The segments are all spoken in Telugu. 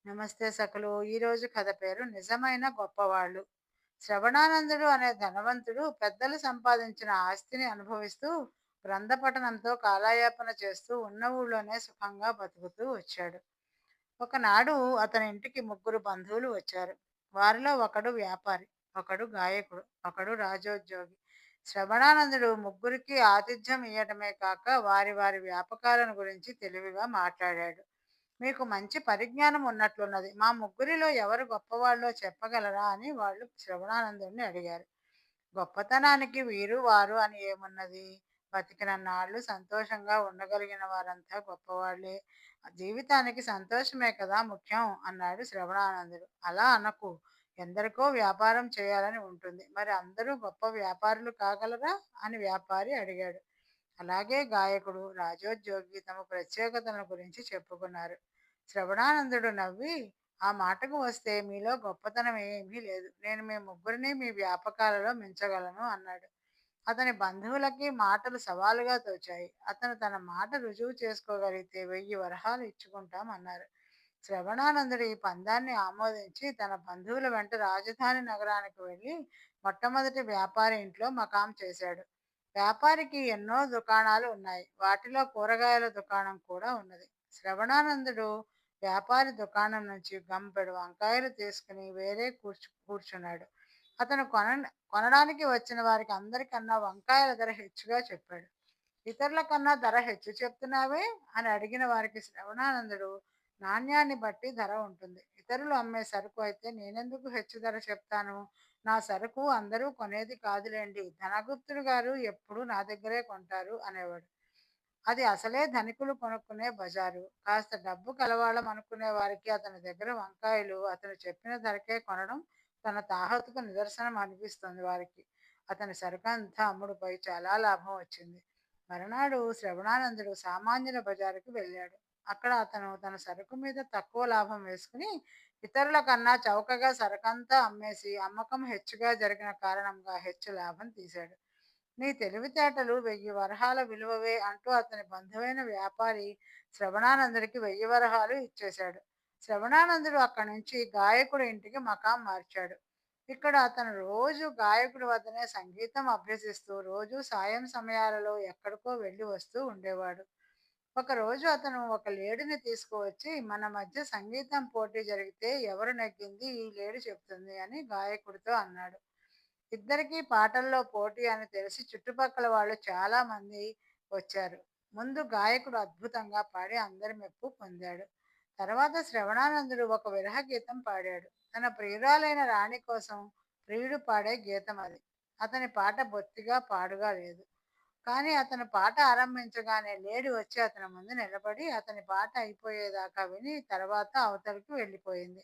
నమస్తే సకలు. ఈరోజు కథ పేరు నిజమైన గొప్పవాళ్ళు. శ్రవణానందుడు అనే ధనవంతుడు పెద్దలు సంపాదించిన ఆస్తిని అనుభవిస్తూ గ్రంథపఠనంతో కాలయాపన చేస్తూ ఉన్న ఊళ్ళోనే సుఖంగా బతుకుతూ వచ్చాడు. ఒకనాడు అతని ఇంటికి ముగ్గురు బంధువులు వచ్చారు. వారిలో ఒకడు వ్యాపారి, ఒకడు గాయకుడు, ఒకడు రాజోద్యోగి. శ్రవణానందుడు ముగ్గురికి ఆతిథ్యం ఇయ్యటమే కాక వారి వారి వ్యాపకాలను గురించి తెలివిగా మాట్లాడాడు. మీకు మంచి పరిజ్ఞానం ఉన్నట్లున్నది. మా ముగ్గురిలో ఎవరు గొప్పవాళ్ళో చెప్పగలరా అని వాళ్ళు శ్రవణానందుడిని అడిగారు. గొప్పతనానికి వీరు వారు అని ఏమున్నది? బతికినన్నాళ్ళు సంతోషంగా ఉండగలిగిన వారంతా గొప్పవాళ్ళే. జీవితానికి సంతోషమే కదా ముఖ్యం అన్నాడు శ్రవణానందుడు. అలా అనకు. ఎందరికో వ్యాపారం చేయాలని ఉంటుంది. మరి అందరూ గొప్ప వ్యాపారులు కాగలరా అని వ్యాపారి అడిగాడు. అలాగే గాయకుడు, రాజోద్యోగి తమ ప్రత్యేకతల గురించి చెప్పుకున్నారు. శ్రవణానందుడు నవ్వి, ఆ మాటకు వస్తే మీలో గొప్పతనం ఏమీ లేదు. నేను మీ ముగ్గురిని మీ వ్యాపకాలలో మించగలను అన్నాడు. అతని బంధువులకి మాటలు సవాలుగా తోచాయి. అతను తన మాట రుజువు చేసుకోగలిగితే 1000 వరహాలు ఇచ్చుకుంటాం అన్నారు. శ్రవణానందుడు ఈ పందాన్ని ఆమోదించి తన బంధువుల వెంట రాజధాని నగరానికి వెళ్ళి మొట్టమొదటి వ్యాపారి ఇంట్లో మకాం చేశాడు. వ్యాపారికి ఎన్నో దుకాణాలు ఉన్నాయి. వాటిలో కూరగాయల దుకాణం కూడా ఉన్నది. శ్రవణానందుడు వ్యాపారి దుకాణం నుంచి గంపెడు వంకాయలు తీసుకుని వేరే కూర్చున్నాడు. అతను కొనడానికి వచ్చిన వారికి అందరికన్నా వంకాయల ధర హెచ్చుగా చెప్పాడు. ఇతరుల కన్నా ధర హెచ్చు చెప్తున్నావే అని అడిగిన వారికి శ్రవణానందుడు, నాణ్యాన్ని బట్టి ధర ఉంటుంది. ఇతరులు అమ్మే సరుకు అయితే నేనెందుకు హెచ్చు ధర చెప్తాను? నా సరుకు అందరూ కొనేది కాదులేండి. ధనగుప్తుడు గారు ఎప్పుడు నా దగ్గరే కొంటారు అనేవాడు. అది అసలే ధనికులు కొనుక్కునే బజారు. కాస్త డబ్బు కలవాళ్ళం అనుకునే వారికి అతని దగ్గర వంకాయలు అతను చెప్పిన ధరకే కొనడం తన తాహతుకు నిదర్శనం అనిపిస్తుంది వారికి. అతని సరుకంతా అమ్ముడుపోయి చాలా లాభం వచ్చింది. మరునాడు శ్రవణానందుడు సామాన్యుల బజారుకు వెళ్ళాడు. అక్కడ అతను తన సరుకు మీద తక్కువ లాభం వేసుకుని ఇతరుల కన్నా చౌకగా సరుకంతా అమ్మేసి అమ్మకం హెచ్చుగా జరిగిన కారణంగా హెచ్చు లాభం తీశాడు. నీ తెలివితేటలు 1000 వరహాల విలువవే అంటూ అతని బంధువైన వ్యాపారి శ్రవణానందుడికి 1000 వరహాలు ఇచ్చేశాడు. శ్రవణానందుడు అక్కడి నుంచి గాయకుడి ఇంటికి మకాం మార్చాడు. ఇక్కడ అతను రోజు గాయకుడి వద్దనే సంగీతం అభ్యసిస్తూ రోజు సాయం సమయాలలో ఎక్కడికో వెళ్ళి వస్తూ ఉండేవాడు. ఒకరోజు అతను ఒక లేడిని తీసుకువచ్చి మన మధ్య సంగీతం పోటీ జరిగితే ఎవరు నెగ్గింది ఈ లేడి చెప్తుంది అని గాయకుడితో అన్నాడు. ఇద్దరికీ పాటల్లో పోటీ అని తెలిసి చుట్టుపక్కల వాళ్ళు చాలా మంది వచ్చారు. ముందు గాయకుడు అద్భుతంగా పాడి అందరి మెప్పు పొందాడు. తర్వాత శ్రవణానందుడు ఒక విరహ గీతం పాడాడు. తన ప్రియురాలైన రాణి కోసం ప్రియుడు పాడే గీతం అది. అతని పాట బొత్తిగా పాడుగా లేదు. కానీ అతను పాట ఆరంభించగానే లేడి వచ్చి అతని ముందు నిలబడి అతని పాట అయిపోయేదాకా విని తర్వాత అవతలికి వెళ్ళిపోయింది.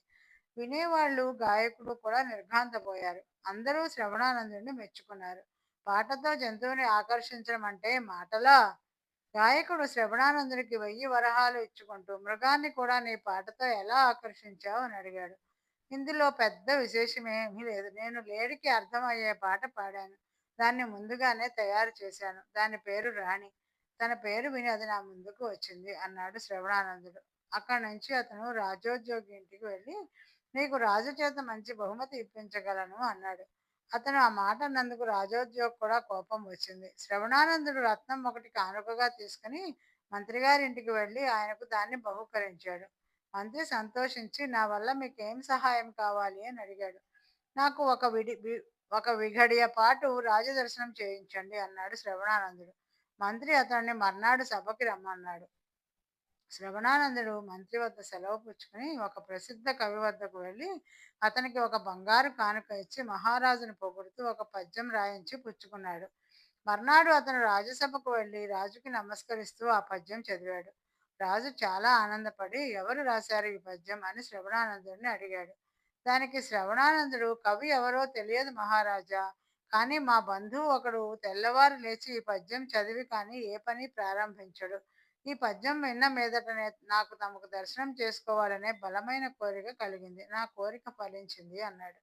వినేవాళ్ళు, గాయకుడు కూడా నిర్ఘాంతపోయారు. అందరూ శ్రవణానందుడిని మెచ్చుకున్నారు. పాటతో జంతువుని ఆకర్షించడం అంటే మాటలా? గాయకుడు శ్రవణానందుడికి 1000 వరహాలు ఇచ్చుకుంటూ మృగాన్ని కూడా నీ పాటతో ఎలా ఆకర్షించావు అని అడిగాడు. ఇందులో పెద్ద విశేషమేమీ లేదు. నేను లేడికి అర్థమయ్యే పాట పాడాను. దాన్ని ముందుగానే తయారు చేశాను. దాని పేరు రాణి. తన పేరు విని అది నా ముందుకు వచ్చింది అన్నాడు శ్రవణానందుడు. అక్కడి నుంచి అతను రాజోద్యోగి ఇంటికి వెళ్ళి నీకు రాజు చేత మంచి బహుమతి ఇప్పించగలను అన్నాడు. అతను ఆ మాట అన్నందుకు రాజోద్యోగి కూడా కోపం వచ్చింది. శ్రవణానందుడు రత్నం ఒకటి కానుకగా తీసుకుని మంత్రి గారి ఇంటికి వెళ్ళి ఆయనకు దాన్ని బహూకరించాడు. మంత్రి సంతోషించి నా వల్ల మీకేం సహాయం కావాలి అని అడిగాడు. నాకు ఒక విఘడియ పాటు రాజదర్శనం చేయించండి అన్నాడు శ్రవణానందుడు. మంత్రి అతన్ని మర్నాడు సభకి రమ్మన్నాడు. శ్రవణానందుడు మంత్రి వద్ద సెలవు పుచ్చుకుని ఒక ప్రసిద్ధ కవి వద్దకు వెళ్ళి అతనికి ఒక బంగారు కానుక ఇచ్చి మహారాజును పొగుడుతూ ఒక పద్యం రాయించి పుచ్చుకున్నాడు. మర్నాడు అతను రాజసభకు వెళ్ళి రాజుకి నమస్కరిస్తూ ఆ పద్యం చదివాడు. రాజు చాలా ఆనందపడి ఎవరు రాశారు ఈ పద్యం అని శ్రవణానందుడిని అడిగాడు. దానికి శ్రవణానందుడు కవి ఎవరో తెలియదు మహారాజా, కానీ మా బంధువు ఒకడు తెల్లవారు లేచి ఈ పద్యం చదివి కానీ ఏ పని ప్రారంభించడు. ఈ పద్యం విన్న మీదటనే నాకు తమకు దర్శనం చేసుకోవాలనే బలమైన కోరిక కలిగింది. నా కోరిక ఫలించింది అన్నాడు.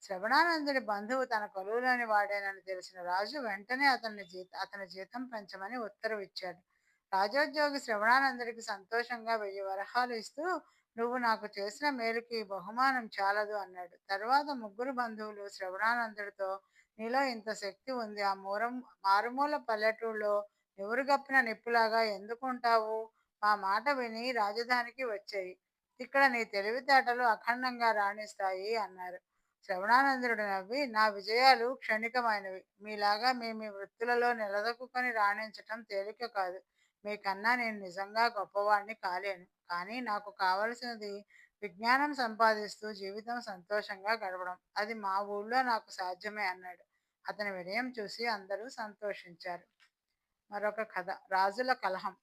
శ్రవణానందుడి బంధువు తన కొలువులోని వాడేనని తెలిసిన రాజు వెంటనే అతని జీతం పెంచమని ఉత్తర్వు ఇచ్చాడు. రాజోద్యోగి శ్రవణానందుడికి సంతోషంగా 1000 వరహాలు ఇస్తూ నువ్వు నాకు చేసిన మేలుకి బహుమానం చాలదు అన్నాడు. తర్వాత ముగ్గురు బంధువులు శ్రవణానందుడితో, నీలో ఇంత శక్తి ఉంది. ఆ మారుమూల పల్లెటూళ్ళలో నివురుగప్పిన నిప్పులాగా ఎందుకుంటావు? మా మాట విని రాజధానికి వచ్చెయ్యి. ఇక్కడ నీ తెలివితేటలు అఖండంగా రాణిస్తాయి అన్నారు. శ్రవణానందుడు నవ్వి, నా విజయాలు క్షణికమైనవి. మీలాగా మీ మీ వృత్తులలో నిలదొక్కుకొని రాణించటం తేలిక కాదు. మీకన్నా నేను నిజంగా గొప్పవాడిని కాలేను. కానీ నాకు కావలసినది విజ్ఞానం సంపాదిస్తూ జీవితం సంతోషంగా గడపడం. అది మా ఊళ్ళో నాకు సాధ్యమే అన్నాడు. అతని వినయం చూసి అందరూ సంతోషించారు. మరొక కథ, రాజుల కలహం.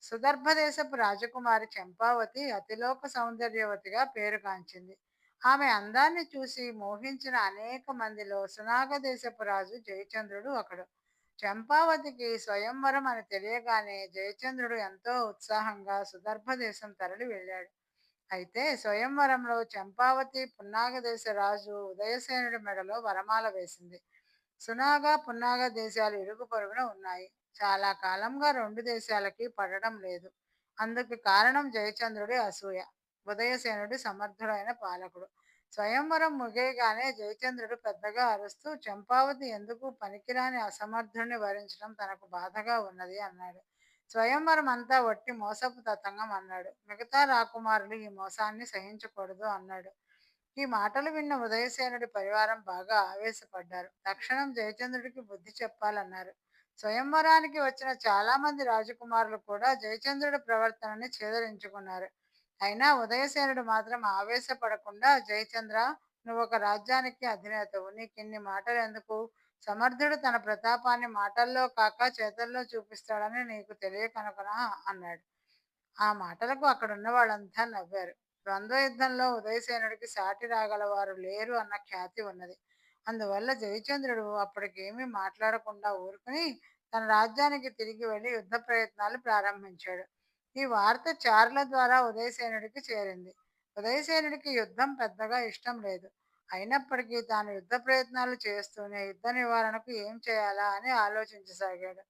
సుదర్భదేశపు రాజకుమారి చంపావతి అతిలోక సౌందర్యవతిగా పేరుగాంచింది. ఆమె అందాన్ని చూసి మోహించిన అనేక మందిలో సునాగ దేశపు రాజు జయచంద్రుడు ఒకడు. చంపావతికి స్వయంవరం అని తెలియగానే జయచంద్రుడు ఎంతో ఉత్సాహంగా సుదర్భ దేశం తరలి వెళ్ళాడు. అయితే స్వయంవరంలో చంపావతి పున్నాగ దేశ రాజు ఉదయసేనుడి మెడలో వరమాల వేసింది. సునాగ, పున్నాగ దేశాలు ఇరుగు పొరుగున ఉన్నాయి. చాలా కాలంగా రెండు దేశాలకి పడడం లేదు. అందుకు కారణం జయచంద్రుడి అసూయ. ఉదయసేనుడు సమర్థుడైన పాలకుడు. స్వయంవరం ముగియగానే జయచంద్రుడు పెద్దగా అరుస్తూ, చంపావతి ఎందుకు పనికిరాని అసమర్థుణ్ణి వరించడం తనకు బాధగా ఉన్నది అన్నాడు. స్వయంవరం అంతా వట్టి మోసపు తతంగం అన్నాడు. మిగతా రాకుమారులు ఈ మోసాన్ని సహించకూడదు అన్నాడు. ఈ మాటలు విన్న ఉదయసేనుడి పరివారం బాగా ఆవేశపడ్డారు. తక్షణం జయచంద్రుడికి బుద్ధి చెప్పాలన్నారు. స్వయంవరానికి వచ్చిన చాలా మంది రాజకుమారులు కూడా జయచంద్రుడి ప్రవర్తనని చేదరించుకున్నారు. అయినా ఉదయసేనుడు మాత్రం ఆవేశపడకుండా, జయచంద్ర, నువ్వు ఒక రాజ్యానికి అధినేతవు, నీకిన్ని మాటలు ఎందుకు? సమర్థుడు తన ప్రతాపాన్ని మాటల్లో కాక చేతల్లో చూపిస్తాడని నీకు తెలియకనుకనా అన్నాడు. ఆ మాటలకు అక్కడున్న వాళ్ళంతా నవ్వారు. ద్వంద్వ యుద్ధంలో ఉదయసేనుడికి సాటి రాగలవారు లేరు అన్న ఖ్యాతి ఉన్నది. అందువల్ల జయచంద్రుడు అప్పటికేమీ మాట్లాడకుండా ఊరుకుని తన రాజ్యానికి తిరిగి వెళ్ళి యుద్ధ ప్రయత్నాలు ప్రారంభించాడు. ఈ వార్త చారుల ద్వారా ఉదయసేనుడికి చేరింది. ఉదయసేనుడికి యుద్ధం పెద్దగా ఇష్టం లేదు. అయినప్పటికీ తాను యుద్ధ ప్రయత్నాలు చేస్తూనే యుద్ధ నివారణకు ఏం చేయాలా అని ఆలోచించసాగాడు.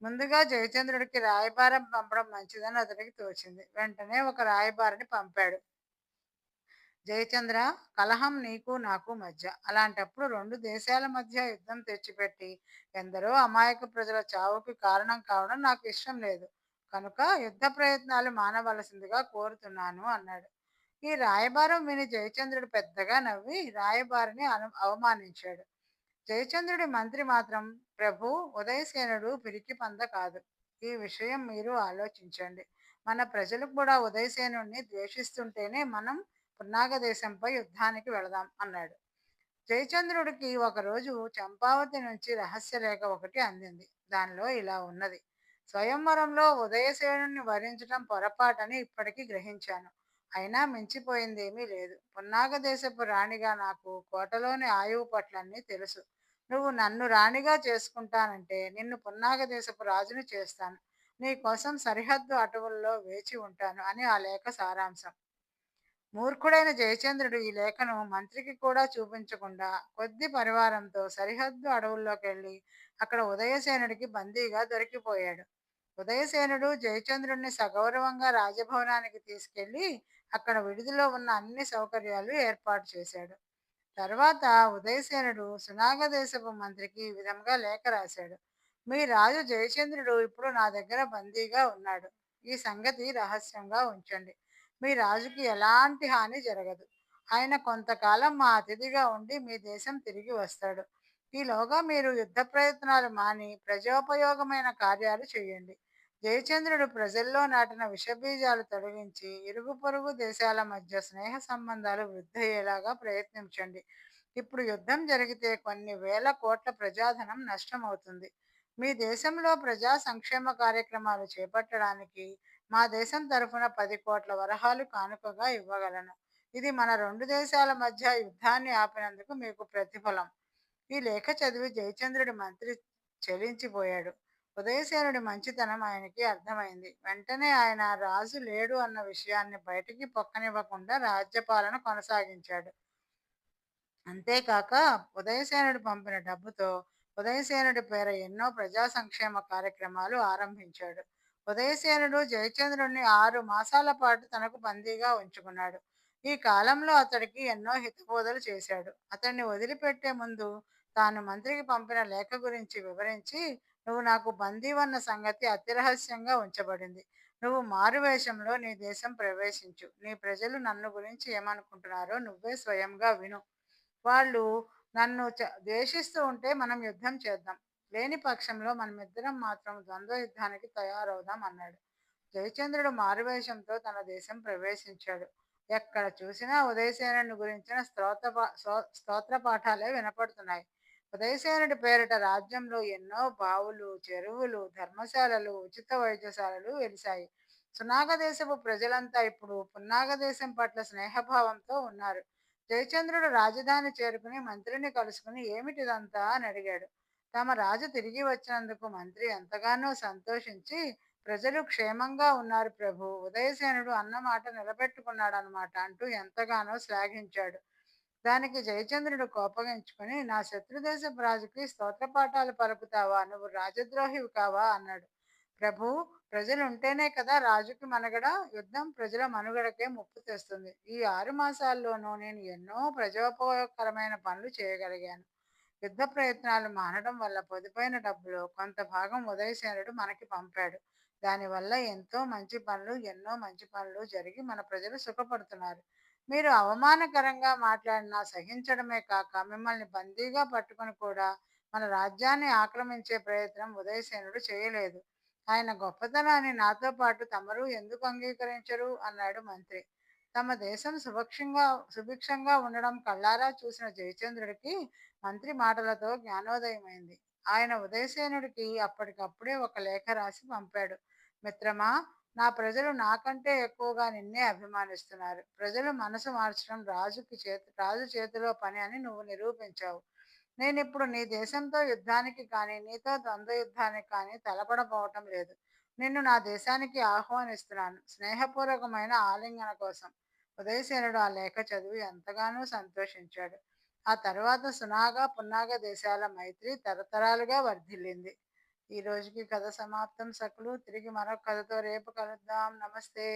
ముందుగా జయచంద్రుడికి రాయబారం పంపడం మంచిదని అతడికి తోచింది. వెంటనే ఒక రాయబారిని పంపాడు. జయచంద్ర, కలహం నీకు నాకు మధ్య. అలాంటప్పుడు రెండు దేశాల మధ్య యుద్ధం తెచ్చిపెట్టి ఎందరో అమాయక ప్రజల చావుకి కారణం కావడం నాకు ఇష్టం లేదు. కనుక యుద్ధ ప్రయత్నాలు మానవలసిందిగా కోరుతున్నాను అన్నాడు. ఈ రాయబారం విని జయచంద్రుడు పెద్దగా నవ్వి రాయబారిని అవమానించాడు. జయచంద్రుడి మంత్రి మాత్రం, ప్రభు, ఉదయసేనుడు పిరికి పంద కాదు. ఈ విషయం మీరు ఆలోచించండి. మన ప్రజలు కూడా ఉదయసేనుడిని ద్వేషిస్తుంటేనే మనం పున్నాగ దేశంపై యుద్ధానికి వెళదాం అన్నాడు. జయచంద్రుడికి ఒకరోజు చంపావతి నుంచి రహస్య లేఖ ఒకటి అందింది. దానిలో ఇలా ఉన్నది: స్వయంవరంలో ఉదయసేనుని వరించడం పొరపాటని ఇప్పటికీ గ్రహించాను. అయినా మించిపోయిందేమీ లేదు. పున్నాగ దేశపు రాణిగా నాకు కోటలోని ఆయువు పట్లన్నీ తెలుసు. నువ్వు నన్ను రాణిగా చేసుకుంటానంటే నిన్ను పున్నాగ దేశపు రాజుని చేస్తాను. నీ కోసం సరిహద్దు అటవుల్లో వేచి ఉంటాను అని ఆ లేఖ సారాంశం. మూర్ఖుడైన జయచంద్రుడు ఈ లేఖను మంత్రికి కూడా చూపించకుండా కొద్ది పరివారంతో సరిహద్దు అడవుల్లోకి వెళ్ళి అక్కడ ఉదయసేనుడికి బందీగా దొరికిపోయాడు. ఉదయసేనుడు జయచంద్రుడిని సగౌరవంగా రాజభవనానికి తీసుకెళ్లి అక్కడ విడిదిలో ఉన్న అన్ని సౌకర్యాలు ఏర్పాటు చేశాడు. తర్వాత ఉదయసేనుడు సునాగదేశపు మంత్రికి ఈ విధంగా లేఖ రాశాడు: మీ రాజు జయచంద్రుడు ఇప్పుడు నా దగ్గర బందీగా ఉన్నాడు. ఈ సంగతి రహస్యంగా ఉంచండి. మీ రాజుకి ఎలాంటి హాని జరగదు. ఆయన కొంతకాలం మా అతిథిగా ఉండి మీ దేశం తిరిగి వస్తాడు. ఈలోగా మీరు యుద్ధ ప్రయత్నాలు మాని ప్రజోపయోగమైన కార్యాలు చేయండి. జయచంద్రుడు ప్రజల్లో నాటిన విషబీజాలు తొలగించి ఇరుగు పొరుగు దేశాల మధ్య స్నేహ సంబంధాలు వృద్ధయ్యేలాగా ప్రయత్నించండి. ఇప్పుడు యుద్ధం జరిగితే కొన్ని వేల కోట్ల ప్రజాధనం నష్టమవుతుంది. మీ దేశంలో ప్రజా సంక్షేమ కార్యక్రమాలు చేపట్టడానికి మా దేశం తరఫున 10 కోట్ల వరహాలు కానుకగా ఇవ్వగలను. ఇది మన రెండు దేశాల మధ్య యుద్ధాన్ని ఆపినందుకు మీకు ప్రతిఫలం. ఈ లేఖ చదివి జయచంద్రుడి మంత్రి చెలించిపోయాడు. ఉదయసేనుడి మంచితనం ఆయనకి అర్థమైంది. వెంటనే ఆయన రాజు లేడు అన్న విషయాన్ని బయటికి పొక్కనివ్వకుండా రాజ్యపాలన కొనసాగించాడు. అంతేకాక ఉదయసేనుడు పంపిన డబ్బుతో ఉదయసేనుడి పేర ఎన్నో ప్రజా సంక్షేమ కార్యక్రమాలు ఆరంభించాడు. ఉదయసేనుడు జయచంద్రుడిని 6 మాసాల పాటు తనకు బందీగా ఉంచుకున్నాడు. ఈ కాలంలో అతడికి ఎన్నో హితబోధలు చేశాడు. అతన్ని వదిలిపెట్టే ముందు తాను మంత్రికి పంపిన లేఖ గురించి వివరించి, నువ్వు నాకు బందీవన్న సంగతి అతి రహస్యంగా ఉంచబడింది. నువ్వు మారువేషంలో నీ దేశం ప్రవేశించు. నీ ప్రజలు నన్ను గురించి ఏమనుకుంటున్నారో నువ్వే స్వయంగా విను. వాళ్ళు నన్ను ద్వేషిస్తూ ఉంటే మనం యుద్ధం చేద్దాం. లేని పక్షంలో మనమిద్దరం మాత్రం ద్వంద్వ యుద్ధానికి తయారవుదాం అన్నాడు. జయచంద్రుడు మారువేషంతో తన దేశం ప్రవేశించాడు. ఎక్కడ చూసినా ఉదయసేనుని గురించిన స్తోత్ర పాఠాలే వినపడుతున్నాయి. ఉదయసేనుడి పేరిట రాజ్యంలో ఎన్నో బావులు, చెరువులు, ధర్మశాలలు, ఉచిత వైద్యశాలలు వెలిశాయి. సునాగదేశపు ప్రజలంతా ఇప్పుడు పున్నాగదేశం పట్ల స్నేహభావంతో ఉన్నారు. జయచంద్రుడు రాజధాని చేరుకుని మంత్రిని కలుసుకుని ఏమిటిదంతా అని అడిగాడు. తమ రాజు తిరిగి వచ్చినందుకు మంత్రి ఎంతగానో సంతోషించి, ప్రజలు క్షేమంగా ఉన్నారు ప్రభు, ఉదయసేనుడు అన్నమాట నిలబెట్టుకున్నాడనమాట అంటూ ఎంతగానో శ్లాఘించాడు. దానికి జయచంద్రుడు కోపగించుకుని, నా శత్రుదేశపు రాజుకి స్తోత్రపాఠాలు పలుకుతావా, నువ్వు రాజద్రోహివి కావా అన్నాడు. ప్రభు, ప్రజలు ఉంటేనే కదా రాజుకి మనుగడ. యుద్ధం ప్రజల మనుగడకే ముప్పు తెస్తుంది. ఈ 6 మాసాల్లోనూ నేను ఎన్నో ప్రజోపయోగకరమైన పనులు చేయగలిగాను. యుద్ధ ప్రయత్నాలు మానడం వల్ల పొదుపైన డబ్బులో కొంత భాగం ఉదయసేనుడు మనకి పంపాడు. దానివల్ల ఎన్నో మంచి పనులు జరిగి మన ప్రజలు సుఖపడుతున్నారు. మీరు అవమానకరంగా మాట్లాడినా సహించడమే కాక మిమ్మల్ని బందీగా పట్టుకొని కూడా మన రాజ్యాన్ని ఆక్రమించే ప్రయత్నం ఉదయసేనుడు చేయలేదు. ఆయన గొప్పతనాన్ని నాతో పాటు తమరు ఎందుకు అంగీకరించరు అన్నాడు మంత్రి. తమ దేశం సుభిక్షంగా ఉండడం కళ్ళారా చూసిన జయచంద్రుడికి మంత్రి మాటలతో జ్ఞానోదయమైంది. ఆయన ఉదయసేనుడికి అప్పటికప్పుడే ఒక లేఖ రాసి పంపాడు. మిత్రమా, నా ప్రజలు నాకంటే ఎక్కువగా నిన్నే అభిమానిస్తున్నారు. ప్రజలు మనసు మార్చడం రాజు చేతిలో పని అని నువ్వు నిరూపించావు. నేనిప్పుడు నీ దేశంతో యుద్ధానికి కానీ నీతో ద్వంద్వ యుద్ధానికి కానీ తలపడబోవటం లేదు. నిన్ను నా దేశానికి ఆహ్వానిస్తున్నాను, స్నేహపూర్వకమైన ఆలింగన కోసం. ఉదయసేనుడు ఆ లేఖ చదివి ఎంతగానో సంతోషించాడు. ఆ తర్వాత పున్నాగ దేశాల మైత్రి తరతరాలుగా వర్ధిల్లింది. ఈ రోజుకి కథ సమాప్తం సకులు. తిరిగి మరొక కథతో రేపు కలుద్దాం. నమస్తే.